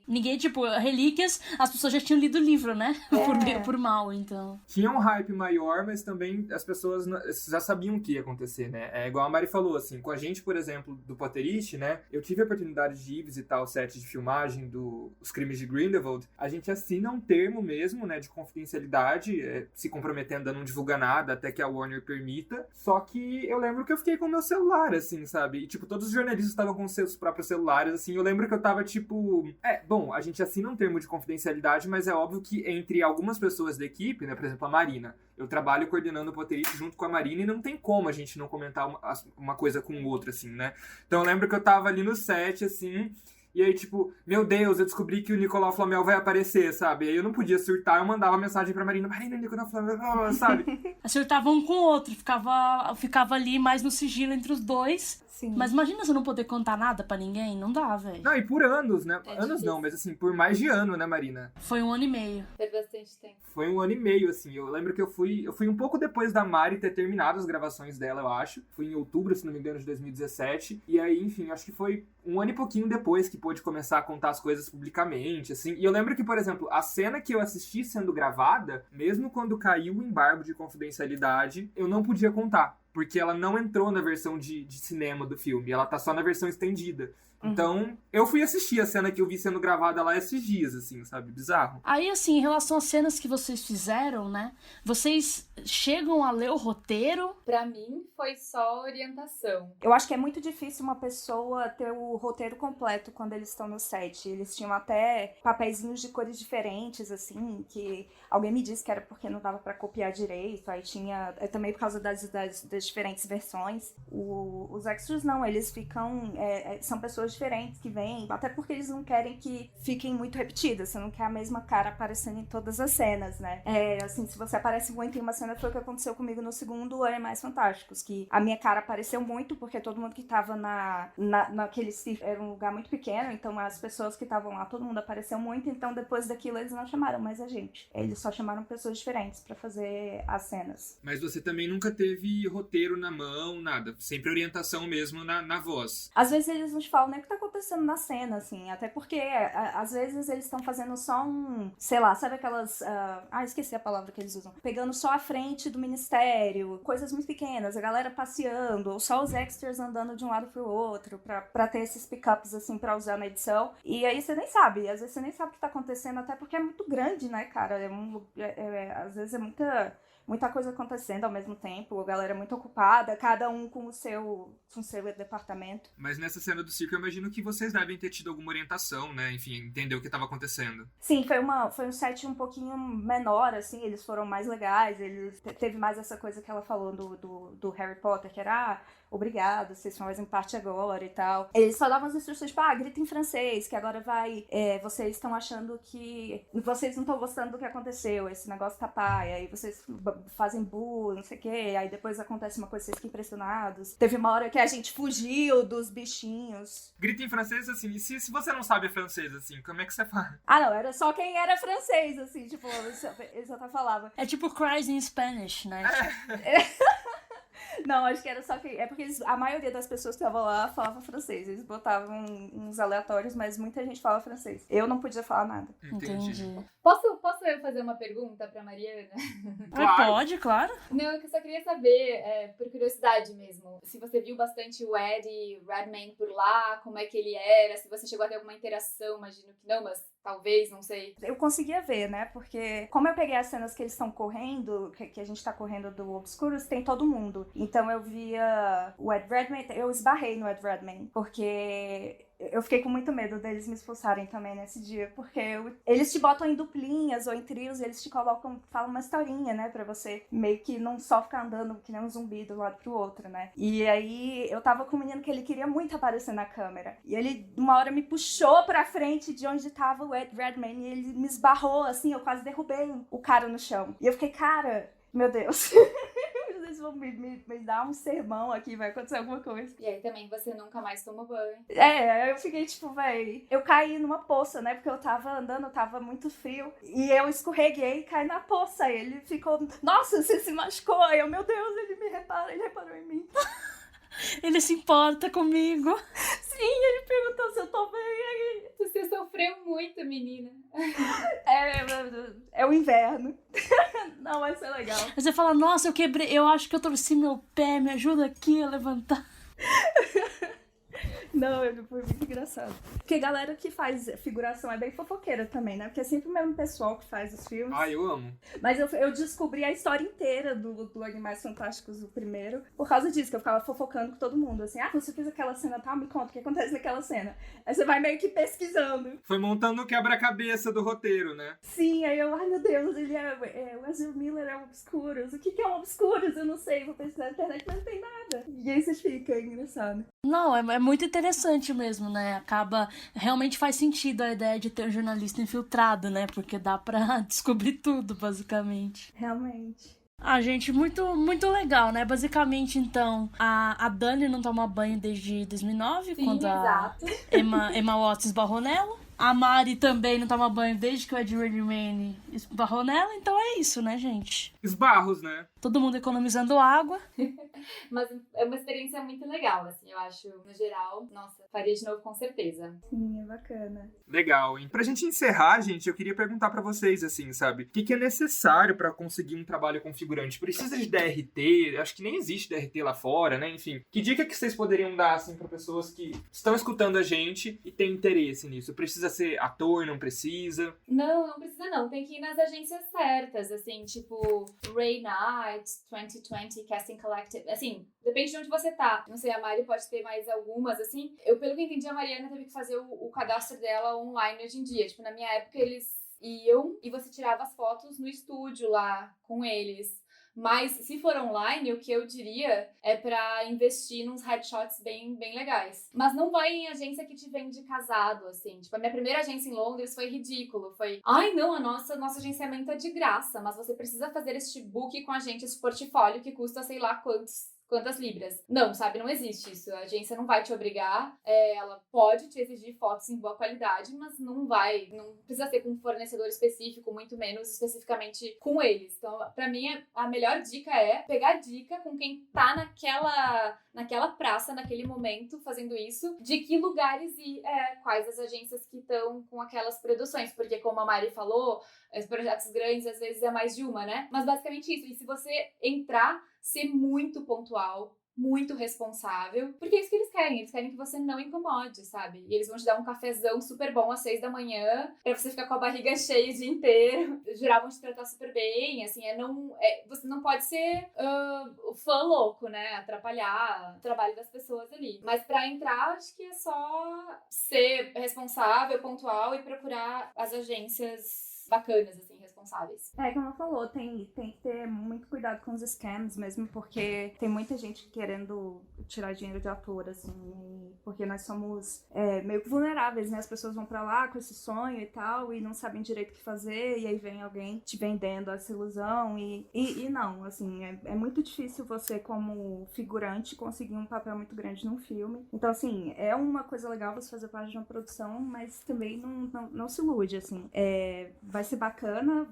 Ninguém, tipo, Relíquias, as pessoas já tinham lido o livro, né? Por bem ou por mal, então. Tinha um hype maior, mas também as pessoas já sabiam o que ia acontecer, né? É igual a Mari falou, assim, com a gente, por exemplo, do Potterish, né? Eu tive a oportunidade de ir visitar o set de filmagem dos Crimes de Grindelwald. A gente assina um termo mesmo, né, de confidencialidade, se comprometendo a não divulgar nada até que a Warner permita. Só que eu lembro que eu fiquei com o meu celular, assim, sabe? E, tipo, todos os jornalistas estavam com seus próprios celulares, assim. Eu lembro que eu tava, tipo... Bom, a gente assina um termo de confidencialidade, mas é óbvio que entre algumas pessoas da equipe, né, por exemplo, a Marina, eu trabalho coordenando o Potterish junto com a Marina e não tem como a gente não comentar uma coisa com outra, assim, né? Então eu lembro que eu tava ali no set, assim... E aí, tipo, meu Deus, eu descobri que o Nicolau Flamel vai aparecer, sabe? Aí eu não podia surtar, eu mandava mensagem pra Marina, Nicolau Flamel, sabe? Acertava um com o outro, ficava ali mais no sigilo entre os dois. Sim. Mas imagina você não poder contar nada pra ninguém, não dá, velho. Não, e por anos, né? É Anos difícil. não, mas assim, por mais de ano, né, Marina? Foi 1 ano e meio. Foi bastante tempo. Foi 1 ano e meio, assim. Eu lembro que eu fui um pouco depois da Mari ter terminado as gravações dela, eu acho. Fui em outubro, se não me engano, de 2017. E aí, enfim, acho que foi 1 ano e pouquinho depois que pôde começar a contar as coisas publicamente, assim. E eu lembro que, por exemplo, a cena que eu assisti sendo gravada, mesmo quando caiu o embargo de confidencialidade, eu não podia contar. Porque ela não entrou na versão de cinema do filme. Ela tá só na versão estendida. Então, eu fui assistir a cena que eu vi sendo gravada lá esses dias, assim, sabe? Bizarro. Aí, assim, em relação às cenas que vocês fizeram, né? Vocês chegam a ler o roteiro? Pra mim, foi só orientação. Eu acho que é muito difícil uma pessoa ter o roteiro completo quando eles estão no set. Eles tinham até papeizinhos de cores diferentes, assim, que alguém me disse que era porque não dava pra copiar direito. Aí tinha... também por causa das diferentes versões. Os extras não, eles ficam... são pessoas diferentes que vêm, até porque eles não querem que fiquem muito repetidas. Você não quer a mesma cara aparecendo em todas as cenas, né? Assim, se você aparece muito em uma cena, foi o que aconteceu comigo no segundo Animais Fantásticos, que a minha cara apareceu muito, porque todo mundo que tava naquele circo era um lugar muito pequeno, então as pessoas que estavam lá, todo mundo apareceu muito, então depois daquilo eles não chamaram mais a gente. Eles só chamaram pessoas diferentes pra fazer as cenas. Mas você também nunca teve roteiro na mão, nada. Sempre orientação mesmo na voz. Às vezes eles não te falam nem o que tá acontecendo na cena, assim, até porque às vezes eles estão fazendo só sei lá, sabe aquelas, esqueci a palavra que eles usam, pegando só a frente do ministério, coisas muito pequenas, a galera passeando, ou só os extras andando de um lado pro outro, pra ter esses pickups, assim, pra usar na edição, e aí você nem sabe, às vezes você nem sabe o que tá acontecendo, até porque é muito grande, né, cara, às vezes é muita coisa acontecendo ao mesmo tempo, a galera é muito ocupada, cada um com o seu departamento. Mas nessa cena do circo, eu imagino que vocês devem ter tido alguma orientação, né? Enfim, entender o que estava acontecendo. Sim, foi um set um pouquinho menor, assim, eles foram mais legais, teve mais essa coisa que ela falou do Harry Potter, que era, obrigado, vocês fazem parte agora e tal. Eles só davam as instruções, tipo, grita em francês, que agora vocês estão achando que... Vocês não estão gostando do que aconteceu, esse negócio tá paia, aí vocês fazem bu, não sei o quê, aí depois acontece uma coisa, vocês ficam impressionados. Teve uma hora que a gente fugiu dos bichinhos. Grita em francês, assim, e se você não sabe francês, assim, como é que você fala? Não, era só quem era francês, assim, tipo, eles só falavam. É tipo Cries in Spanish, né? Não, acho que era só que... É porque a maioria das pessoas que estavam lá falava francês. Eles botavam uns aleatórios, mas muita gente fala francês. Eu não podia falar nada. Entendi. Posso Posso eu fazer uma pergunta pra Mariana? Claro. Pode, claro. Não, que eu só queria saber, por curiosidade mesmo, se você viu bastante o Eddie Redmayne por lá, como é que ele era, se você chegou a ter alguma interação, imagino que não, mas talvez, não sei. Eu conseguia ver, né? Porque como eu peguei as cenas que eles estão correndo, que a gente tá correndo do Obscurus, tem todo mundo. Então eu via o Ed Redmayne, eu esbarrei no Ed Redmayne, porque eu fiquei com muito medo deles me expulsarem também nesse dia, porque eles te botam em duplinhas ou em trios, eles te colocam, falam uma historinha, né, pra você meio que não só ficar andando que nem um zumbi de um lado pro outro, né. E aí eu tava com um menino que ele queria muito aparecer na câmera, e ele uma hora me puxou pra frente de onde tava o Ed Redmayne, e ele me esbarrou, assim, eu quase derrubei o cara no chão. E eu fiquei, cara, meu Deus... Eles vão me dar um sermão aqui, vai acontecer alguma coisa. E aí também você nunca mais tomou banho. Eu fiquei tipo, véi, eu caí numa poça, né, porque eu tava andando, tava muito frio, e eu escorreguei e caí na poça, e ele ficou, nossa, você se machucou, aí eu, meu Deus, ele reparou em mim. Ele se importa comigo. Sim, ele perguntou se eu tô bem. Você sofreu muito, menina. É o inverno. Não, vai ser legal. Aí você fala, nossa, eu quebrei, eu acho que eu torci meu pé, me ajuda aqui a levantar. Não, foi muito engraçado. Porque a galera que faz figuração é bem fofoqueira também, né? Porque é sempre o mesmo pessoal que faz os filmes. Ah, eu amo. Mas eu descobri a história inteira do Animais Fantásticos, o primeiro, por causa disso, que eu ficava fofocando com todo mundo. Assim, você fez aquela cena, tá? Me conta o que acontece naquela cena. Aí você vai meio que pesquisando. Foi montando o quebra-cabeça do roteiro, né? Sim, aí eu, ai meu Deus, ele o Ezra Miller é um Obscurus. O que é um Obscurus? Eu não sei, vou pesquisar na internet, mas não tem nada. E aí você fica, engraçado. Não, é muito interessante mesmo, né? Realmente faz sentido a ideia de ter um jornalista infiltrado, né? Porque dá pra descobrir tudo, basicamente. Realmente. Gente, muito, muito legal, né? Basicamente, então, a Dani não toma banho desde 2009, Sim, quando a exato. Emma Watson esbarrou nela. A Mari também não toma banho desde que o Ed Redmayne esbarrou nela. Então é isso, né, gente? Esbarros, né? Todo mundo economizando água. Mas é uma experiência muito legal, assim, eu acho, no geral. Nossa, faria de novo com certeza. Sim, é bacana. Legal, hein? Pra gente encerrar, gente, eu queria perguntar pra vocês, assim, sabe? O que é necessário pra conseguir um trabalho com figurante? Precisa de DRT? Acho que nem existe DRT lá fora, né? Enfim, que dica que vocês poderiam dar, assim, pra pessoas que estão escutando a gente e têm interesse nisso? Precisa ser ator, não precisa? Não precisa não. Tem que ir nas agências certas, assim, tipo Ray Knight, 2020 Casting Collective. Assim, depende de onde você tá. Não sei, a Mari pode ter mais algumas, assim. Pelo que entendi, a Mariana teve que fazer o cadastro dela online hoje em dia. Tipo, na minha época, eles iam e você tirava as fotos no estúdio lá com eles. Mas se for online, o que eu diria é pra investir nos headshots bem, bem legais. Mas não vai em agência que te vende casado, assim. Tipo, a minha primeira agência em Londres foi ridículo. Foi, ai não, nosso agenciamento é de graça, mas você precisa fazer este book com a gente, esse portfólio que custa sei lá quantas libras. Não, sabe? Não existe isso. A agência não vai te obrigar. Ela pode te exigir fotos em boa qualidade, mas não precisa ser com um fornecedor específico, muito menos especificamente com eles. Então, pra mim, a melhor dica é pegar dica com quem tá naquela praça, naquele momento, fazendo isso, de que lugares e quais as agências que estão com aquelas produções. Porque, como a Mari falou, os projetos grandes, às vezes, é mais de uma, né? Mas, basicamente, isso. E se você entrar, ser muito pontual, muito responsável, porque é isso que eles querem que você não incomode, sabe? E eles vão te dar um cafezão super bom às 6 da manhã, pra você ficar com a barriga cheia o dia inteiro, geral vão te tratar super bem, assim, você não pode ser fã louco, né? Atrapalhar o trabalho das pessoas ali. Mas pra entrar, acho que é só ser responsável, pontual e procurar as agências bacanas, assim, responsáveis. Como ela falou, tem que ter muito cuidado com os scams mesmo, porque tem muita gente querendo tirar dinheiro de ator, assim, porque nós somos meio que vulneráveis, né? As pessoas vão pra lá com esse sonho e tal, e não sabem direito o que fazer, e aí vem alguém te vendendo essa ilusão, e não, assim, é muito difícil você, como figurante, conseguir um papel muito grande num filme. Então, assim, é uma coisa legal você fazer parte de uma produção, mas também não se ilude, assim. Vai vai ser bacana,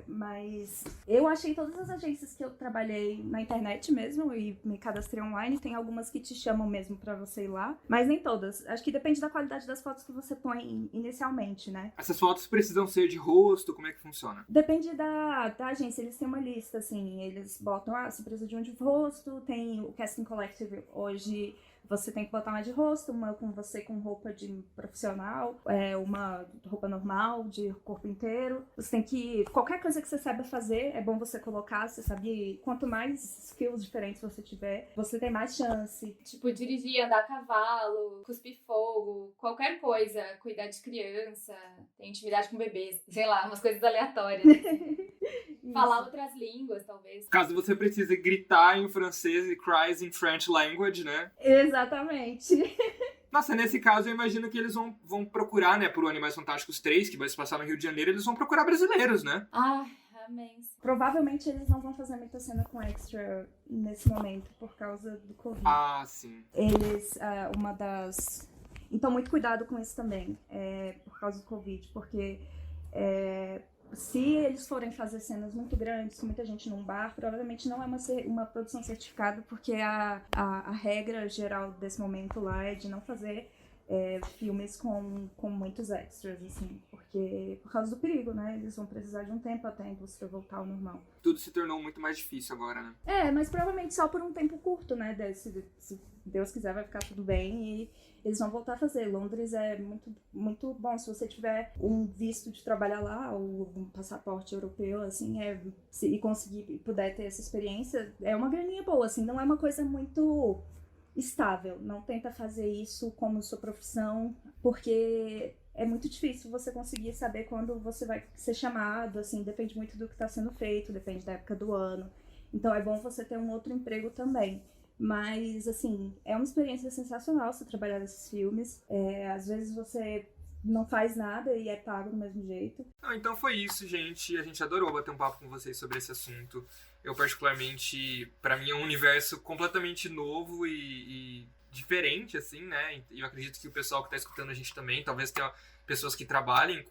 mas eu achei todas as agências que eu trabalhei na internet mesmo e me cadastrei online, tem algumas que te chamam mesmo pra você ir lá, mas nem todas. Acho que depende da qualidade das fotos que você põe inicialmente, né? Essas fotos precisam ser de rosto? Como é que funciona? Depende da agência, eles têm uma lista, assim, eles botam, você precisa de um de rosto, tem o Casting Collective hoje. Você tem que botar uma de rosto, uma com você com roupa de profissional, uma roupa normal, de corpo inteiro. Você tem que... Qualquer coisa que você saiba fazer, é bom você colocar. Você sabe, quanto mais skills diferentes você tiver, você tem mais chance. Tipo, dirigir, andar a cavalo, cuspir fogo, qualquer coisa. Cuidar de criança, ter intimidade com bebês. Sei lá, umas coisas aleatórias. Falar outras línguas, talvez. Caso você precise gritar em francês e cries in French language, né? Exatamente. Nossa, nesse caso eu imagino que eles vão procurar, né, por Animais Fantásticos 3, que vai se passar no Rio de Janeiro, eles vão procurar brasileiros, né? Ai, amém. Provavelmente eles não vão fazer muita cena com extra nesse momento, por causa do Covid. Ah, sim. Eles, Então, muito cuidado com isso também, por causa do Covid, porque se eles forem fazer cenas muito grandes, com muita gente num bar, provavelmente não é uma produção certificada, porque a regra geral desse momento lá é de não fazer filmes com muitos extras, assim, porque por causa do perigo, né? Eles vão precisar de um tempo até a indústria voltar ao normal. Tudo se tornou muito mais difícil agora, né? Mas provavelmente só por um tempo curto, né? Se Deus quiser, vai ficar tudo bem e eles vão voltar a fazer. Londres é muito, muito bom. Se você tiver um visto de trabalhar lá, ou um passaporte europeu, assim, e conseguir e puder ter essa experiência, é uma graninha boa, assim, não é uma coisa muito estável. Não tenta fazer isso como sua profissão, porque é muito difícil você conseguir saber quando você vai ser chamado, assim, depende muito do que está sendo feito, depende da época do ano. Então é bom você ter um outro emprego também. Mas, assim, é uma experiência sensacional você trabalhar nesses filmes. Às vezes você não faz nada e é pago do mesmo jeito. Então foi isso, gente. A gente adorou bater um papo com vocês sobre esse assunto. Eu, particularmente, pra mim é um universo completamente novo e diferente, assim, né? E eu acredito que o pessoal que tá escutando a gente também, talvez tenha pessoas que trabalhem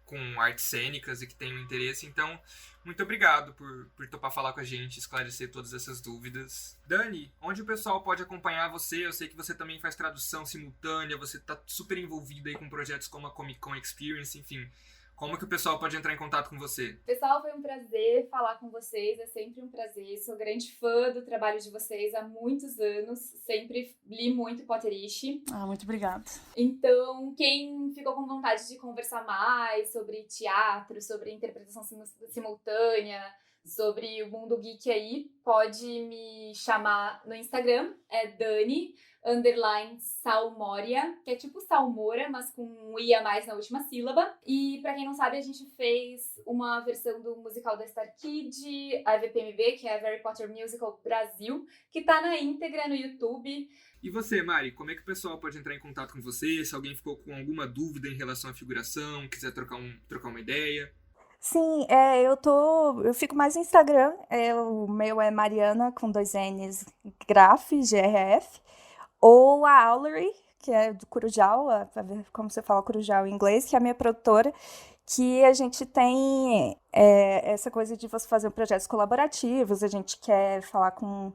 com artes cênicas e que tenham interesse. Então, muito obrigado por topar falar com a gente, esclarecer todas essas dúvidas. Dani, onde o pessoal pode acompanhar você? Eu sei que você também faz tradução simultânea, você tá super envolvida aí com projetos como a Comic Con Experience, enfim. Como que o pessoal pode entrar em contato com você? Pessoal, foi um prazer falar com vocês, é sempre um prazer. Sou grande fã do trabalho de vocês há muitos anos, sempre li muito Potterish. Muito obrigada. Então, quem ficou com vontade de conversar mais sobre teatro, sobre interpretação simultânea, sobre o mundo geek aí, pode me chamar no Instagram, é Dani_Salmoria, que é tipo Salmoura, mas com um I a mais na última sílaba. E pra quem não sabe, a gente fez uma versão do musical da Star Kid, a VPMB, que é a Harry Potter Musical Brasil, que tá na íntegra no YouTube. E você, Mari, como é que o pessoal pode entrar em contato com você? Se alguém ficou com alguma dúvida em relação à figuração, quiser trocar uma ideia? Sim, eu fico mais no Instagram, o meu é Mariana, com 2 N's, Graf, GRF, ou a Aulery, que é do Corujal, para ver como você fala Corujal em inglês, que é a minha produtora, que a gente tem essa coisa de você fazer projetos colaborativos, a gente quer falar com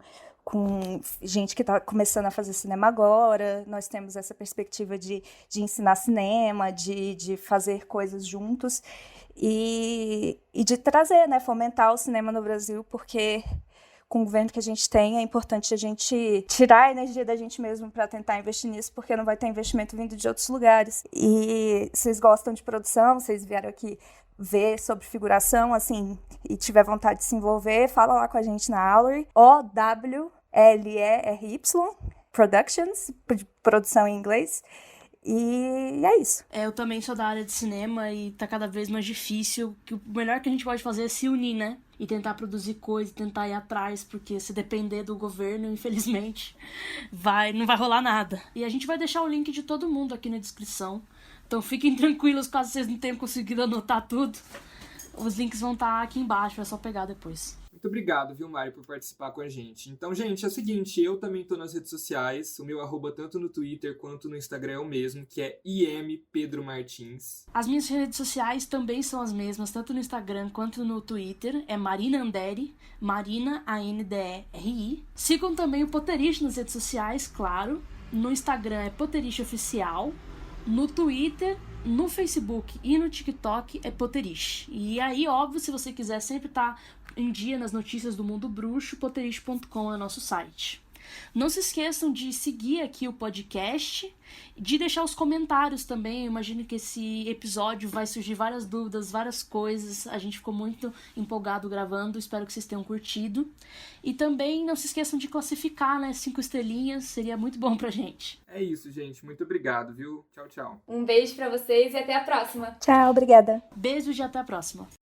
gente que está começando a fazer cinema agora, nós temos essa perspectiva de ensinar cinema, de fazer coisas juntos e de trazer, né, fomentar o cinema no Brasil, porque com o governo que a gente tem, é importante a gente tirar a energia da gente mesmo para tentar investir nisso, porque não vai ter investimento vindo de outros lugares. E vocês gostam de produção, vocês vieram aqui ver sobre figuração, assim, e tiver vontade de se envolver, fala lá com a gente na Aulery, OWLERY Productions, produção em inglês. E é isso. Eu também sou da área de cinema e tá cada vez mais difícil. Que o melhor que a gente pode fazer é se unir, né? E tentar produzir coisa, tentar ir atrás, porque se depender do governo, infelizmente, não vai rolar nada. E a gente vai deixar o link de todo mundo aqui na descrição. Então fiquem tranquilos, caso vocês não tenham conseguido anotar tudo. Os links vão estar aqui embaixo, é só pegar depois. Muito obrigado, viu, Mari, por participar com a gente. Então, gente, é o seguinte, eu também tô nas redes sociais, o meu arroba tanto no Twitter quanto no Instagram é o mesmo, que é @impedromartins. As minhas redes sociais também são as mesmas, tanto no Instagram quanto no Twitter, é Marina Anderi, Marina, A-N-D-E-R-I. Sigam também o Potterish nas redes sociais, claro. No Instagram é Potterish Oficial, no Twitter, no Facebook e no TikTok é Potterish. E aí, óbvio, se você quiser sempre estar em dia nas notícias do mundo bruxo, potterish.com é o nosso site. Não se esqueçam de seguir aqui o podcast, de deixar os comentários também. Eu imagino que esse episódio vai surgir várias dúvidas, várias coisas. A gente ficou muito empolgado gravando, espero que vocês tenham curtido. E também não se esqueçam de classificar, né? 5 estrelinhas, seria muito bom pra gente. É isso, gente. Muito obrigado, viu? Tchau, tchau. Um beijo pra vocês e até a próxima. Tchau, obrigada. Beijos e até a próxima.